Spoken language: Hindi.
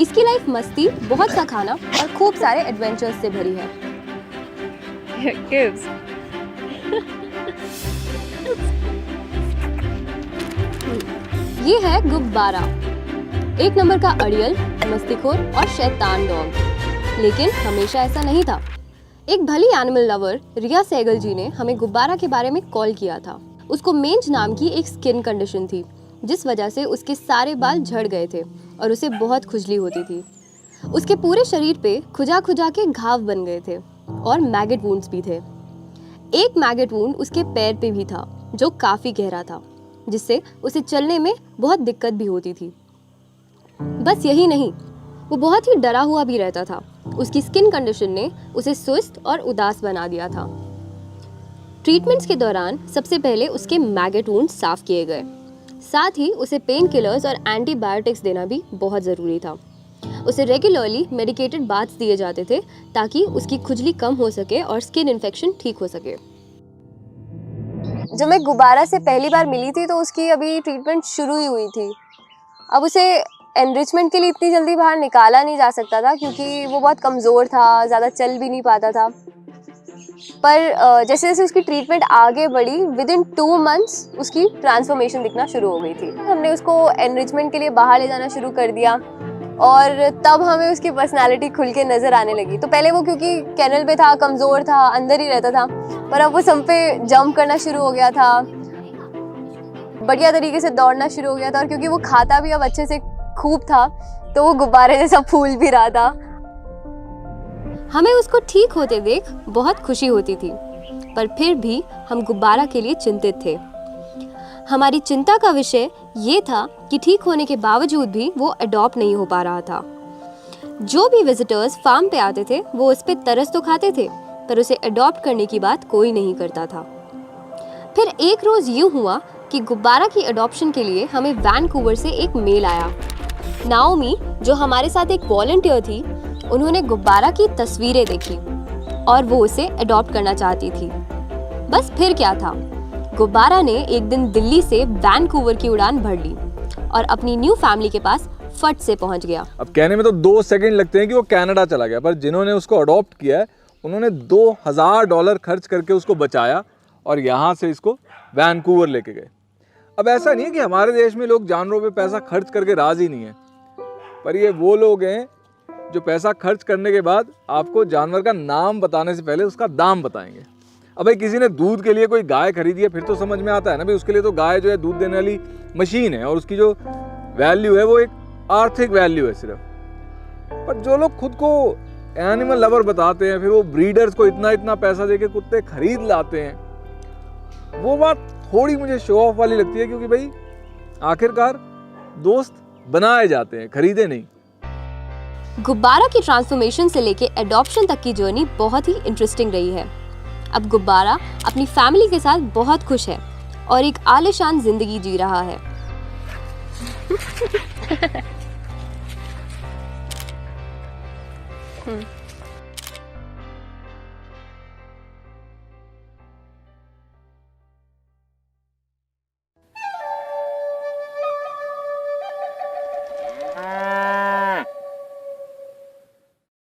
इसकी लाइफ मस्ती, बहुत सा खाना और खूब सारे एडवेंचर्स से भरी है। ये है गुब्बारा, एक नंबर का अड़ियल, मस्तीखोर और शैतान डॉग। लेकिन हमेशा ऐसा नहीं था। एक भली एनिमल लवर रिया सहगल जी ने हमें गुब्बारा के बारे में कॉल किया था। उसको मेंज नाम की एक स्किन कंडीशन थी, जिस वजह से उसके सारे बाल झड़ गए थे और उसे बहुत खुजली होती थी। उसके पूरे शरीर पे खुजा खुजा के घाव बन गए थे और मैगेट वुंड्स भी थे। एक मैगेट वुंड उसके पैर पे भी था, जो काफी गहरा था, जिससे उसे चलने में बहुत दिक्कत भी होती थी। बस यही नहीं, वो बहुत ही डरा हुआ भी रहता था। उसकी स्किन कंडीशन ने उसे सुस्त और उदास बना दिया था। ट्रीटमेंट्स के दौरान सबसे पहले उसके मैगेट वुंड साफ किए गए। साथ ही उसे पेन किलर्स और एंटीबायोटिक्स देना भी बहुत ज़रूरी था। उसे रेगुलरली मेडिकेटेड बाथ्स दिए जाते थे ताकि उसकी खुजली कम हो सके और स्किन इन्फेक्शन ठीक हो सके। जब मैं गुब्बारा से पहली बार मिली थी तो उसकी अभी ट्रीटमेंट शुरू ही हुई थी। अब उसे एनरिचमेंट के लिए इतनी जल्दी बाहर निकाला नहीं जा सकता था क्योंकि वो बहुत कमज़ोर था, ज़्यादा चल भी नहीं पाता था। पर जैसे जैसे उसकी ट्रीटमेंट आगे बढ़ी, विदिन 2 मंथ्स उसकी ट्रांसफॉर्मेशन दिखना शुरू हो गई थी। हमने उसको एनरिचमेंट के लिए बाहर ले जाना शुरू कर दिया और तब हमें उसकी पर्सनालिटी खुल के नज़र आने लगी। तो पहले वो क्योंकि कैनल पे था, कमज़ोर था, अंदर ही रहता था, पर अब वो सब पे जंप करना शुरू हो गया था, बढ़िया तरीके से दौड़ना शुरू हो गया था। और क्योंकि वो खाता भी अब अच्छे से खूब था, तो वो गुब्बारे जैसा फूल भी रहा था। हमें उसको ठीक होते देख बहुत खुशी होती थी, पर फिर भी हम गुब्बारा के लिए चिंतित थे। हमारी चिंता का विषय ये था कि ठीक होने के बावजूद भी वो अडॉप्ट नहीं हो पा रहा था। जो भी विजिटर्स फार्म पे आते थे वो उस पे तरस तो खाते थे, पर उसे अडॉप्ट करने की बात कोई नहीं करता था। फिर एक रोज यूं हुआ कि गुब्बारा की अडॉप्शन के लिए हमें वैनकूवर से एक मेल आया। नाओमी, जो हमारे साथ एक वॉलंटियर थी, उन्होंने गुब्बारा की तस्वीरें देखी और वो उसे अडॉप्ट करना चाहती थी। बस फिर क्या था, गुब्बारा ने एक दिन दिल्ली से वैनकूवर की उड़ान भर ली और अपनी न्यू फैमिली के पास फट से पहुंच गया। अब कहने में तो 2 सेकंड लगते हैं कि वो कनाडा चला गया, पर जिन्होंने उसको अडॉप्ट किया है उन्होंने $2000 खर्च करके उसको बचाया और यहाँ से इसको वैनकूवर लेके गए। अब ऐसा नहीं है कि हमारे देश में लोग जानवरों पे पैसा खर्च करके राजी नहीं है, पर ये वो लोग हैं जो पैसा खर्च करने के बाद आपको जानवर का नाम बताने से पहले उसका दाम बताएंगे। अब भाई किसी ने दूध के लिए कोई गाय खरीदी है, फिर तो समझ में आता है ना भाई, उसके लिए तो गाय जो है दूध देने वाली मशीन है और उसकी जो वैल्यू है वो एक आर्थिक वैल्यू है सिर्फ। पर जो लोग खुद को एनिमल लवर बताते हैं, फिर वो ब्रीडर्स को इतना इतना पैसा देके कुत्ते खरीद लाते हैं, वो बात थोड़ी मुझे शो ऑफ वाली लगती है, क्योंकि भाई आखिरकार दोस्त बनाए जाते हैं, खरीदे नहीं। गुब्बारा की ट्रांसफॉर्मेशन से लेके एडॉप्शन तक की जर्नी बहुत ही इंटरेस्टिंग रही है। अब गुब्बारा अपनी फैमिली के साथ बहुत खुश है और एक आलीशान जिंदगी जी रहा है।